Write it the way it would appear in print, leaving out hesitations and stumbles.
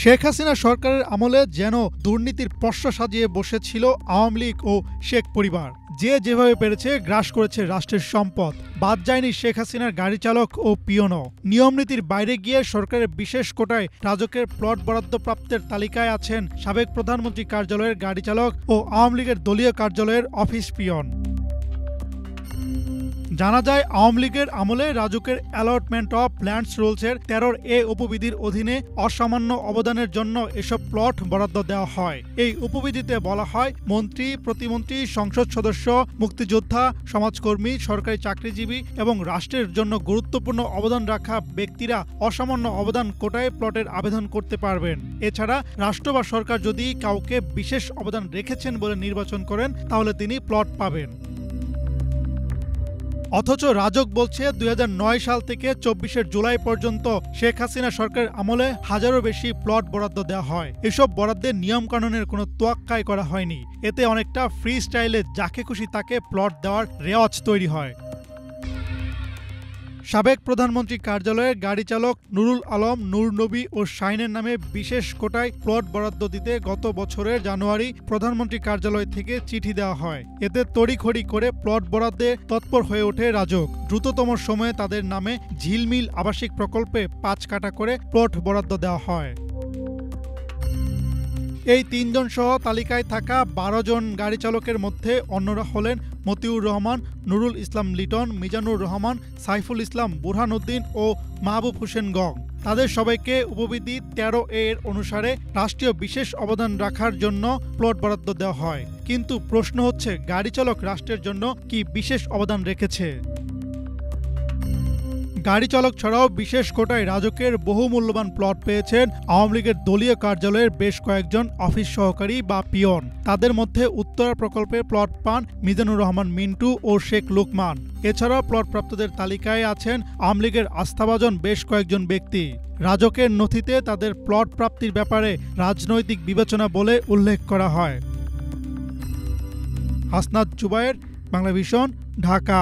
শেখ হাসিনা সরকারের আমলে যেন দুর্নীতির পস্য সাজিয়ে বসেছিল আওয়ামী লীগ ও শেখ পরিবার। যে যেভাবে পেরেছে গ্রাস করেছে রাষ্ট্রের সম্পদ। বাদ যায়নি শেখ হাসিনার গাড়ি চালক ও পিয়নও। নিয়মনীতির বাইরে গিয়ে সরকারের বিশেষ কোটায় রাজকের প্লট বরাদ্দ প্রাপ্তের তালিকায় আছেন সাবেক প্রধানমন্ত্রী কার্যালয়ের গাড়ি চালক ও আওয়ামী লীগের দলীয় কার্যালয়ের অফিস পিয়ন। জানা যায়, আওয়ামী লীগের আমলে রাজুকের অ্যালটমেন্ট অফ ল্যান্ডস রুলসের 13A উপবিধির অধীনে অসামান্য অবদানের জন্য এসব প্লট বরাদ্দ দেওয়া হয়। এই উপবিধিতে বলা হয়, মন্ত্রী, প্রতিমন্ত্রী, সংসদ সদস্য, মুক্তিযোদ্ধা, সমাজকর্মী, সরকারি চাকরিজীবী এবং রাষ্ট্রের জন্য গুরুত্বপূর্ণ অবদান রাখা ব্যক্তিরা অসামান্য অবদান কোটায় প্লটের আবেদন করতে পারবেন। এছাড়া রাষ্ট্র বা সরকার যদি কাউকে বিশেষ অবদান রেখেছেন বলে নির্বাচন করেন, তাহলে তিনি প্লট পাবেন। অথচ রাজক বলছে 2009 সাল থেকে 24 জুলাই পর্যন্ত শেখ হাসিনা সরকারের আমলে হাজারও বেশি প্লট বরাদ্দ দেওয়া হয়। এসব বরাদ্দের নিয়মকানুনের কোনো তোয়াক্কাই করা হয়নি। এতে অনেকটা ফ্রি স্টাইলে যাকে খুশি তাকে প্লট দেওয়ার রেওয়াজ তৈরি হয়। সাবেক প্রধানমন্ত্রী কার্যালয়ের গাড়ি চালক নুরুল আলম, নূর নবী ও শাইনের নামে বিশেষ কোটায় প্লট বরাদ্দ দিতে গত বছরের জানুয়ারি প্রধানমন্ত্রী কার্যালয় থেকে চিঠি দেওয়া হয়। এতে তড়িঘড়ি করে প্লট বরাদ্দে তৎপর হয়ে ওঠে রাজক। দ্রুততম সময়ে তাদের নামে ঝিলমিল আবাসিক প্রকল্পে 5 কাঠা করে প্লট বরাদ্দ দেওয়া হয়। এই 3 জন সহ তালিকায় থাকা 12 জন গাড়ি চালকের মধ্যে অন্যরা হলেন মতিউর রহমান, নুরুল ইসলাম লিটন, মিজানুর রহমান, সাইফুল ইসলাম, বুরহান উদ্দিন ও মাহবুব হোসেন গং। তাদের সবাইকে উপবিধি 13A এর অনুসারে রাষ্ট্রীয় বিশেষ অবদান রাখার জন্য প্লট বরাদ্দ দেওয়া হয়। কিন্তু প্রশ্ন হচ্ছে, গাড়ি চালক রাষ্ট্রের জন্য কি বিশেষ অবদান রেখেছে? গাড়ি চালক ছাড়াও বিশেষ কোটায় রাজকের বহু মূল্যবান প্লট পেয়েছেন আওয়ামী লীগের দলীয় কার্যালয়ের বেশ কয়েকজন অফিস সহকারী বা পিয়ন। তাদের মধ্যে উত্তরা প্রকল্পে প্লট পান মিজানুর রহমান মিন্টু ও শেখ লোকমান। এছাড়াও প্লটপ্রাপ্তদের তালিকায় আছেন আওয়ামী লীগের আস্থাভাজন বেশ কয়েকজন ব্যক্তি। রাজকের নথিতে তাদের প্লট প্রাপ্তির ব্যাপারে রাজনৈতিক বিবেচনা বলে উল্লেখ করা হয়। হাসনাত জুবায়ের, বাংলাভিশন, ঢাকা।